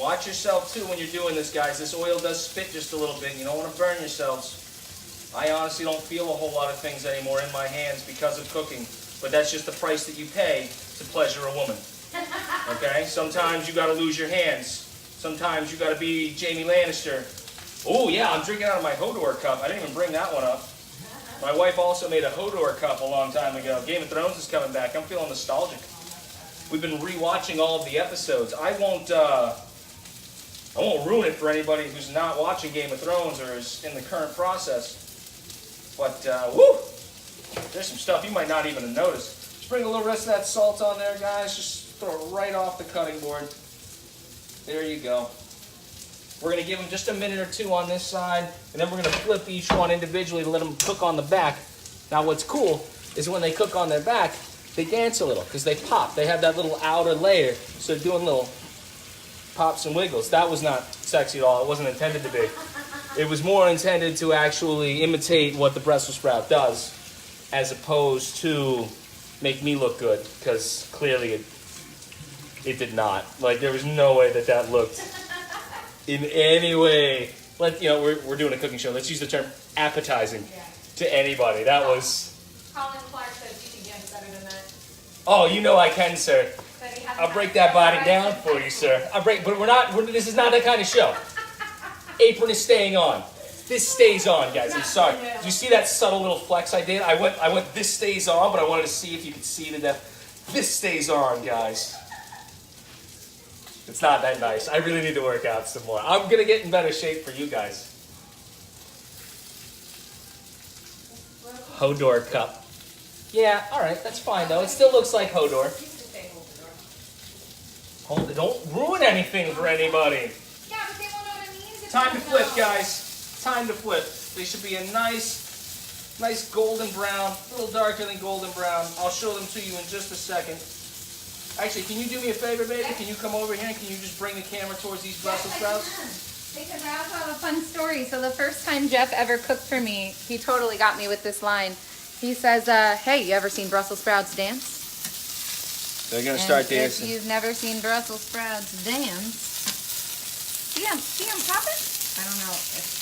Watch yourself, too, when you're doing this, guys. This oil does spit just a little bit. You don't want to burn yourselves. I honestly don't feel a whole lot of things anymore in my hands because of cooking, but that's just the price that you pay to pleasure a woman. Okay? Sometimes you got to lose your hands. Sometimes you got to be Jamie Lannister. Oh, yeah, I'm drinking out of my Hodor cup. I didn't even bring that one up. My wife also made a Hodor cup a long time ago. Game of Thrones is coming back. I'm feeling nostalgic. We've been rewatching all of the episodes. I won't ruin it for anybody who's not watching Game of Thrones or is in the current process. But, woo! There's some stuff you might not even have noticed. Sprinkle a little rest of that salt on there, guys. Just throw it right off the cutting board. There you go. We're going to give them just a minute or two on this side, and then we're going to flip each one individually to let them cook on the back. Now what's cool is when they cook on their back, they dance a little because they pop. They have that little outer layer, so they're doing little pops and wiggles. That was not sexy at all. It wasn't intended to be. It was more intended to actually imitate what the Brussels sprout does, as opposed to make me look good, because clearly it did not. Like, there was no way that that looked in any way. We're doing a cooking show. Let's use the term appetizing to anybody. That was... Colin Clark says you can get better than that. Oh, you know I can, sir. I'll break that body down for you, sir. But this is not that kind of show. Apron is staying on. This stays on, guys. I'm sorry. Did you see that subtle little flex I did? I went, this stays on, but I wanted to see if you could see that. This stays on, guys. It's not that nice. I really need to work out some more. I'm going to get in better shape for you guys. Hodor cup. Yeah, all right. That's fine, though. It still looks like Hodor. Hold it. Don't ruin anything for anybody. Yeah, but they won't know what it means. Time to flip, guys. Time to flip. They should be a nice golden brown, a little darker than golden brown. I'll show them to you in just a second. Actually, can you do me a favor, baby? Can you come over here and can you just bring the camera towards these Brussels sprouts? Because I also have a fun story. So the first time Jeff ever cooked for me, he totally got me with this line. He says, hey, you ever seen Brussels sprouts dance? They're going to start dancing. If you've never seen Brussels sprouts dance, see them popping? I don't know if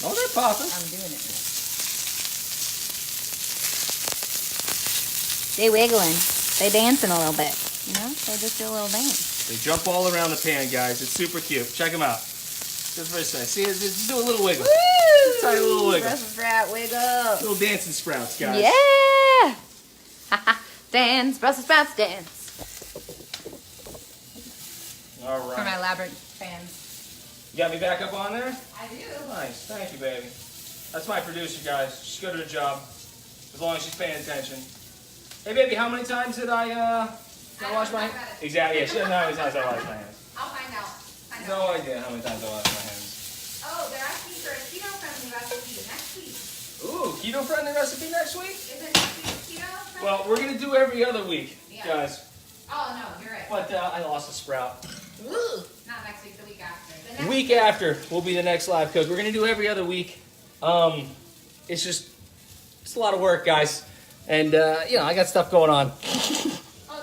Oh, they're popping. I'm doing it now. They wiggling. They dancing a little bit. You know, they just do a little dance. They jump all around the pan, guys. It's super cute. Check them out. Just for a second. See, just do a little wiggle. Woo! Just a tiny little wiggle. Brussels sprout wiggle. Little dancing sprouts, guys. Yeah! Dance, Brussels sprouts dance. All For my right. labyrinth fans. You got me back up on there? I do. Nice. Thank you, baby. That's my producer, guys. She's good at her job. As long as she's paying attention. Hey, baby, how many times did I wash my hands? Exactly. Yeah, she doesn't know how many times I wash my hands. I'll find out. No idea how many times I wash my hands. Oh, they're asking for a keto-friendly recipe next week. Ooh, keto-friendly recipe next week? Is it next week keto-friendly? Well, we're going to do every other week, Yeah. guys. Oh, no, you're right. But I lost a sprout. Not next week, the week after. The next Week after will be the next live cook. We're going to do every other week. It's a lot of work, guys. And, I got stuff going on. Oh,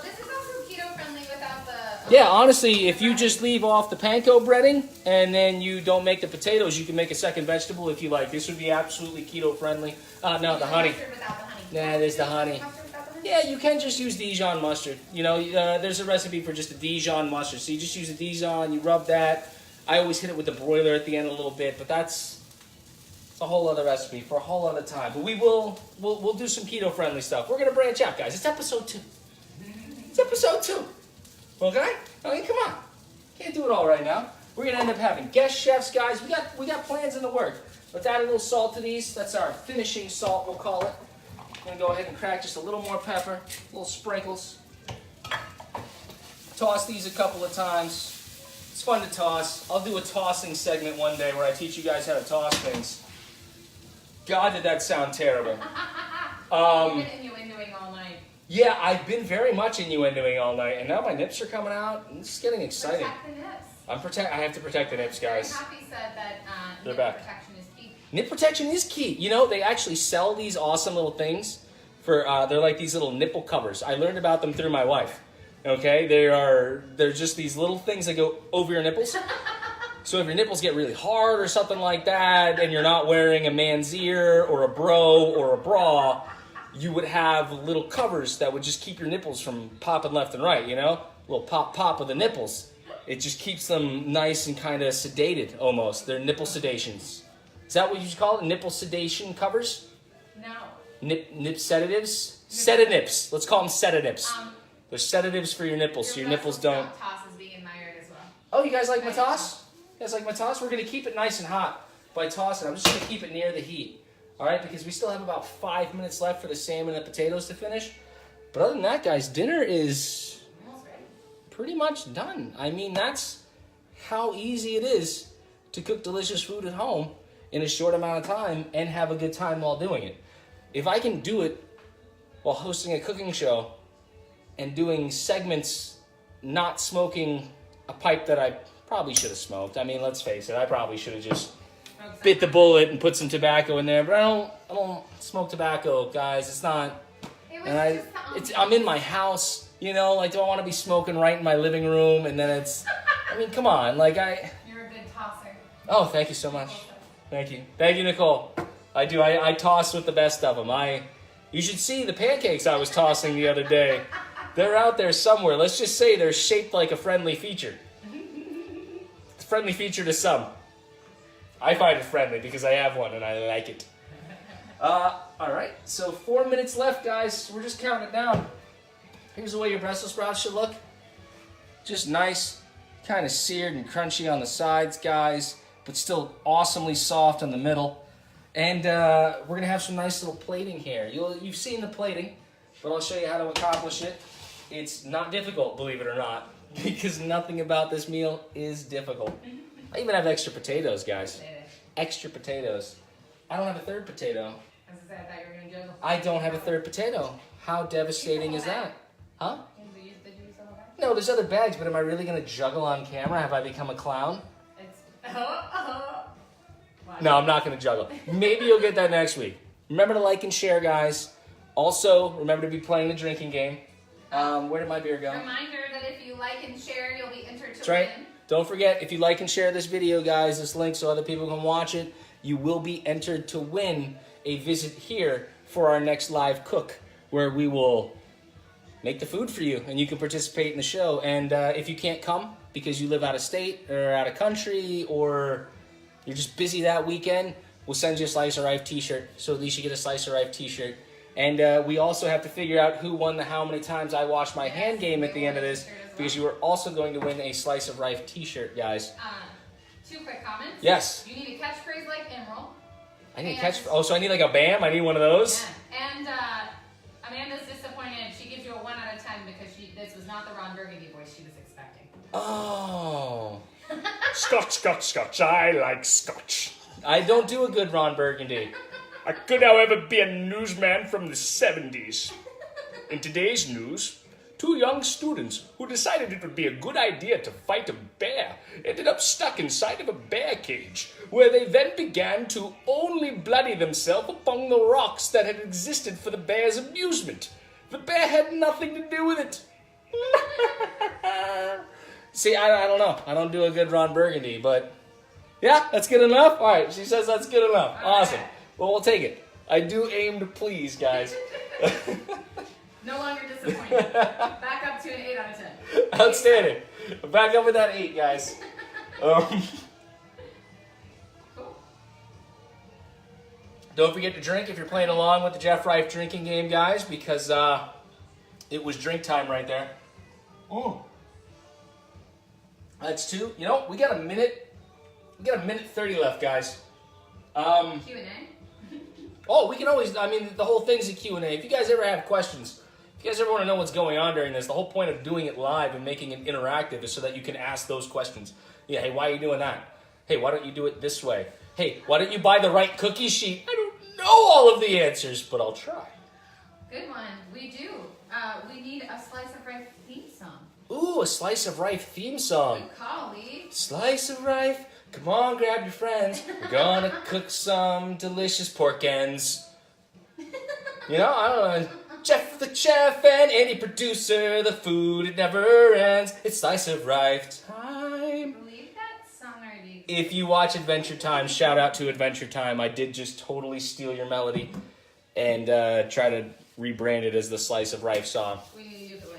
this is also keto-friendly without the... Yeah, honestly, if you just leave off the panko breading and then you don't make the potatoes, you can make a second vegetable if you like. This would be absolutely keto-friendly. No, the honey. Mustard without the honey. Nah, there's the honey. Mustard without the honey? Yeah, you can just use Dijon mustard. There's a recipe for just a Dijon mustard. So you just use a Dijon, you rub that. I always hit it with the broiler at the end a little bit, but it's a whole other recipe for a whole other time. But we'll do some keto-friendly stuff. We're gonna branch out, guys. It's episode 2. It's episode 2. Okay? I mean, come on. Can't do it all right now. We're gonna end up having guest chefs, guys. We got plans in the work. Let's add a little salt to these. That's our finishing salt, we'll call it. I'm gonna go ahead and crack just a little more pepper, little sprinkles. Toss these a couple of times. It's fun to toss. I'll do a tossing segment one day where I teach you guys how to toss things. God, did that sound terrible. You've been innuendoing all night. Yeah, I've been very much innuendoing all night, and now my nips are coming out. It's getting exciting. Protect the nips. I have to protect the nips, guys. Happy said that They're nip back. protection is key. Nip protection is key. They actually sell these awesome little things for, they're like these little nipple covers. I learned about them through my wife. Okay, they're just these little things that go over your nipples. So if your nipples get really hard or something like that, and you're not wearing a man's ear or a bro or a bra, you would have little covers that would just keep your nipples from popping left and right, little pop of the nipples. It just keeps them nice and kind of sedated almost. They're nipple sedations. Is that what you call it? Nipple sedation covers? No. Nip sedatives? Sedanips. Let's call them sedanips. They're sedatives for your nipples, so your nipples don't... Toss is being admired as well. Oh, you guys like my toss? You guys like my toss? We're going to keep it nice and hot by tossing. I'm just going to keep it near the heat. All right, because we still have about 5 minutes left for the salmon and the potatoes to finish. But other than that, guys, dinner is Almost ready. pretty much done. I mean, that's how easy it is to cook delicious food at home in a short amount of time and have a good time while doing it. If I can do it while hosting a cooking show and doing segments not smoking a pipe that I probably should have smoked. I mean, let's face it, I probably should have just bit the bullet and put some tobacco in there, but I don't smoke tobacco, guys. It's not, It was and just I'm in my house, you know, like, do I want to be smoking right in my living room? And then it's, I mean, come on, like You're a good tosser. oh, thank you so much. Thank you, Nicole. I do, I toss with the best of them. You should see the pancakes I was tossing the other day. They're out there somewhere. Let's just say they're shaped like a friendly feature. It's a friendly feature to some. I find it friendly because I have one and I like it. All right, so 4 minutes left, guys. We're just counting it down. Here's the way your Brussels sprouts should look. Just nice, kind of seared and crunchy on the sides, guys, but still awesomely soft in the middle. And we're going to have some nice little plating here. You've seen the plating, but I'll show you how to accomplish it. It's not difficult, believe it or not, because nothing about this meal is difficult. I even have extra potatoes, guys. Extra potatoes. I don't have a third potato. I thought you were going to juggle. I don't have a third potato. How devastating is that? Huh? Did you use the whole bag? No, there's other bags, but am I really going to juggle on camera? Have I become a clown? No, I'm not going to juggle. Maybe you'll get that next week. Remember to like and share, guys. Also, remember to be playing the drinking game. Where did my beer go? Reminder that if you like and share, you'll be entered to That's right. win. Don't forget, if you like and share this video, guys, this link so other people can watch it, you will be entered to win a visit here for our next live cook, where we will make the food for you and you can participate in the show. And if you can't come because you live out of state or out of country or you're just busy that weekend, we'll send you a Slice of Rife t-shirt. So at least you get a Slice of Rife t-shirt. And we also have to figure out who won the how many times I wash my hand game at the end of this, because you are also going to win a Slice of Rife t-shirt, guys. 2 quick comments. Yes. You need a catchphrase like Emerald. I need a catch. Oh, so I need like a BAM? I need one of those? Yeah. And Amanda's disappointed. She gives you a 1 out of 10 because this was not the Ron Burgundy voice she was expecting. Oh. Scotch. I like Scotch. I don't do a good Ron Burgundy. I could, however, be a newsman from the 70s. In today's news, 2 young students who decided it would be a good idea to fight a bear ended up stuck inside of a bear cage, where they then began to only bloody themselves upon the rocks that had existed for the bear's amusement. The bear had nothing to do with it. See, I don't know. I don't do a good Ron Burgundy, but yeah, that's good enough. All right, she says that's good enough. Awesome. Well, we'll take it. I do aim to please, guys. No longer disappointed. Back up to an 8 out of 10. Outstanding. Back up with that 8, guys. Cool. Don't forget to drink if you're playing along with the Jeff Rife drinking game, guys, because it was drink time right there. Oh. That's 2. You know, we got a minute. We got a minute 30 left, guys. Q&A? Oh, we can always, I mean, the whole thing's a Q&A. If you guys ever have questions, if you guys ever want to know what's going on during this, the whole point of doing it live and making it interactive is so that you can ask those questions. Yeah, hey, why are you doing that? Hey, why don't you do it this way? Hey, why don't you buy the right cookie sheet? I don't know all of the answers, but I'll try. Good one. We do. We need a Slice of Rife theme song. Ooh, a Slice of Rife theme song. Good call, Lee. Slice of Rife, come on, grab your friends. We're gonna cook some delicious pork ends. You know, I don't know. Jeff the chef and any producer, the food, it never ends. It's Slice of Rife time. Believe that song already. If you watch Adventure Time, shout out to Adventure Time. I did just totally steal your melody and try to rebrand it as the Slice of Rife song. We need a ukulele.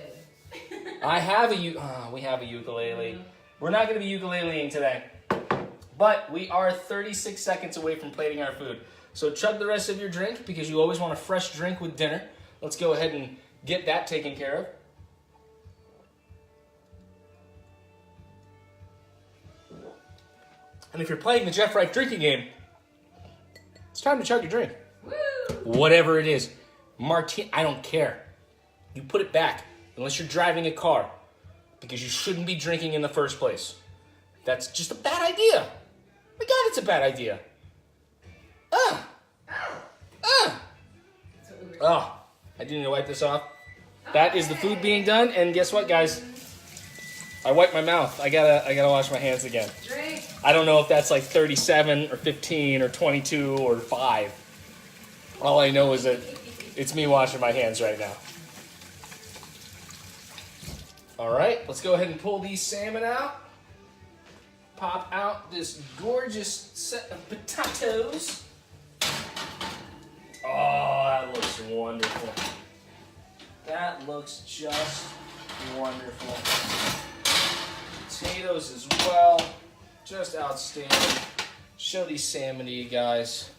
We have a ukulele. We're not going to be ukuleleing today. But we are 36 seconds away from plating our food. So chug the rest of your drink because you always want a fresh drink with dinner. Let's go ahead and get that taken care of. And if you're playing the Jeff Rife drinking game, it's time to chug your drink. whatever it is. Martini, I don't care. You put it back, unless you're driving a car, because you shouldn't be drinking in the first place. That's just a bad idea. My God, it's a bad idea. Oh, I didn't need to wipe this off. That is the food being done, and guess what, guys? I wiped my mouth. I gotta wash my hands again. Drink. I don't know if that's like 37 or 15 or 22 or 5. All I know is that it's me washing my hands right now. All right, let's go ahead and pull these salmon out. Pop out this gorgeous set of potatoes. Oh, that looks wonderful. That looks just wonderful. Potatoes as well, just outstanding. Show these salmon to you guys.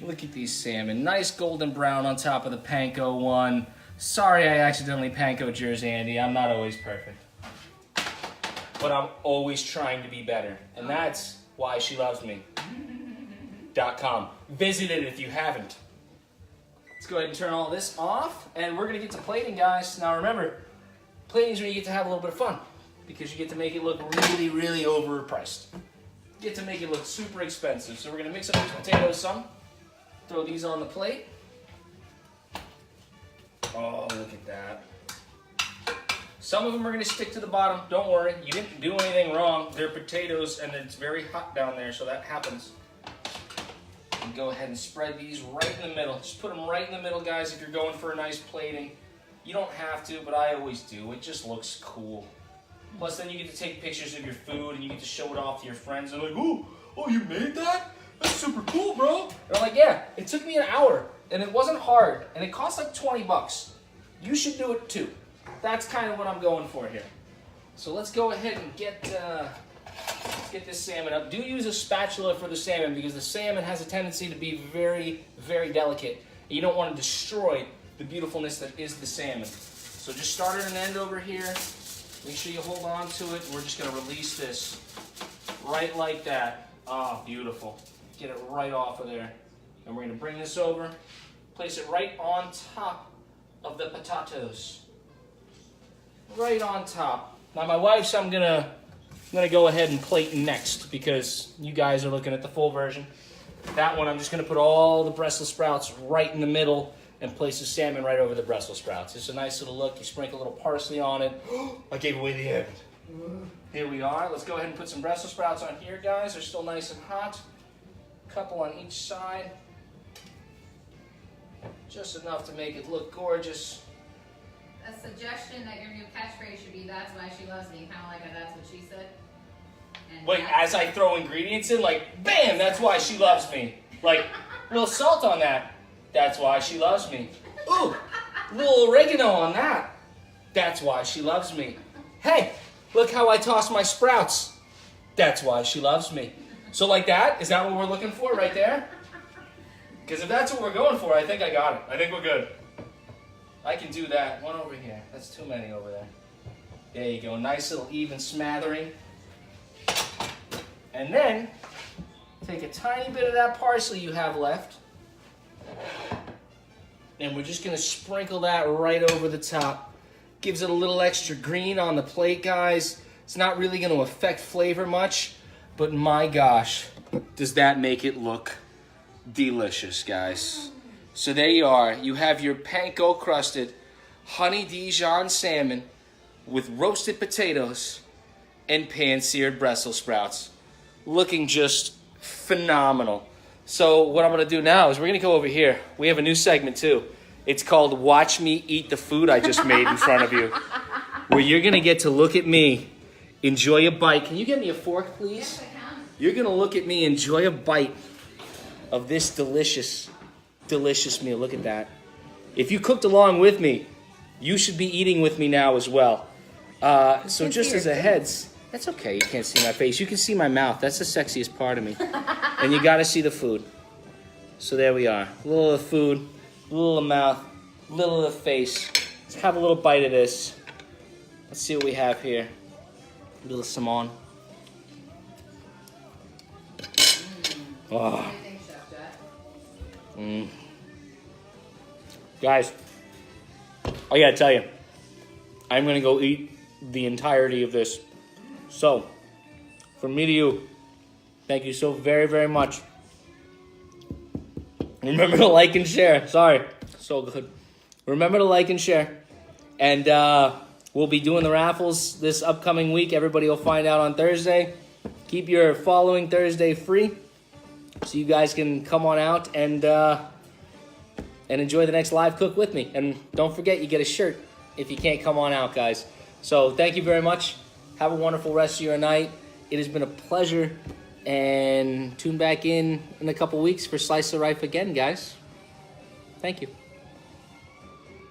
Look at these salmon, nice golden brown on top of the Panko one. Sorry I accidentally Panko'd yours, Andy. I'm not always perfect. But I'm always trying to be better. And that's why she loves me.com. Visit it if you haven't. Let's go ahead and turn all this off. And we're going to get to plating, guys. Now remember, plating is where you get to have a little bit of fun. Because you get to make it look really, really overpriced. You get to make it look super expensive. So we're going to mix up these potatoes some. Throw these on the plate. Oh, look at that. Some of them are going to stick to the bottom. Don't worry, you didn't do anything wrong. They're potatoes and it's very hot down there, so that happens. And go ahead and spread these right in the middle. Just put them right in the middle, guys, if you're going for a nice plating. You don't have to, but I always do. It just looks cool. Plus, then you get to take pictures of your food and you get to show it off to your friends. They're like, oh, you made that? That's super cool, bro. And I'm like, yeah, it took me an hour and it wasn't hard and it cost like 20 bucks. You should do it too. That's kind of what I'm going for here. So let's go ahead and get this salmon up. Do use a spatula for the salmon because the salmon has a tendency to be very, very delicate. You don't want to destroy the beautifulness that is the salmon. So just start at an end over here. Make sure you hold on to it. We're just going to release this right like that. Ah, oh, beautiful. Get it right off of there. And we're going to bring this over, place it right on top of the potatoes. Right on top. Now my wife's I'm gonna go ahead and plate next because you guys are looking at the full version. That one I'm just gonna put all the Brussels sprouts right in the middle and place the salmon right over the Brussels sprouts. It's a nice little look. You sprinkle a little parsley on it. I gave away the end. Here we are. Let's go ahead and put some Brussels sprouts on here, guys. They're still nice and hot. A couple on each side. Just enough to make it look gorgeous. A suggestion that your new catchphrase should be, that's why she loves me, kind of like a that's what she said. And Wait, as I throw ingredients in, like, bam, that's why she loves me. Like, a little salt on that, that's why she loves me. Ooh, a little oregano on that, that's why she loves me. Hey, look how I toss my sprouts, that's why she loves me. So like that, is that what we're looking for right there? Because if that's what we're going for, I think I got it. I think we're good. I can do that. One over here. That's too many over there. There you go. Nice little even smattering. And then, take a tiny bit of that parsley you have left. And we're just going to sprinkle that right over the top. Gives it a little extra green on the plate, guys. It's not really going to affect flavor much. But my gosh, does that make it look delicious, guys. So there you are. You have your Panko crusted honey Dijon salmon with roasted potatoes and pan-seared Brussels sprouts. Looking just phenomenal. So what I'm going to do now is we're going to go over here. We have a new segment too. It's called Watch Me Eat the Food I Just Made in Front of You. Where you're going to get to look at me, enjoy a bite. Can you get me a fork, please? Yes, I can. You're going to look at me, enjoy a bite of this delicious meal. Look at that. If you cooked along with me, you should be eating with me now as well. So just as a heads, that's okay. You can't see my face. You can see my mouth. That's the sexiest part of me. And you got to see the food. So there we are. A little of the food, a little of the mouth, a little of the face. Let's have a little bite of this. Let's see what we have here. A little salmon. Oh. What do you think, Chef Jet? Guys, I gotta tell you, I'm gonna go eat the entirety of this. So, from me to you, thank you so very, very much. Remember to like and share. Sorry, so good. Remember to like and share. And we'll be doing the raffles this upcoming week. Everybody will find out on Thursday. Keep your following Thursday free so you guys can come on out and enjoy the next live cook with me. And don't forget, you get a shirt if you can't come on out, guys. So thank you very much. Have a wonderful rest of your night. It has been a pleasure. And tune back in a couple weeks for Slice of Rife again, guys. Thank you.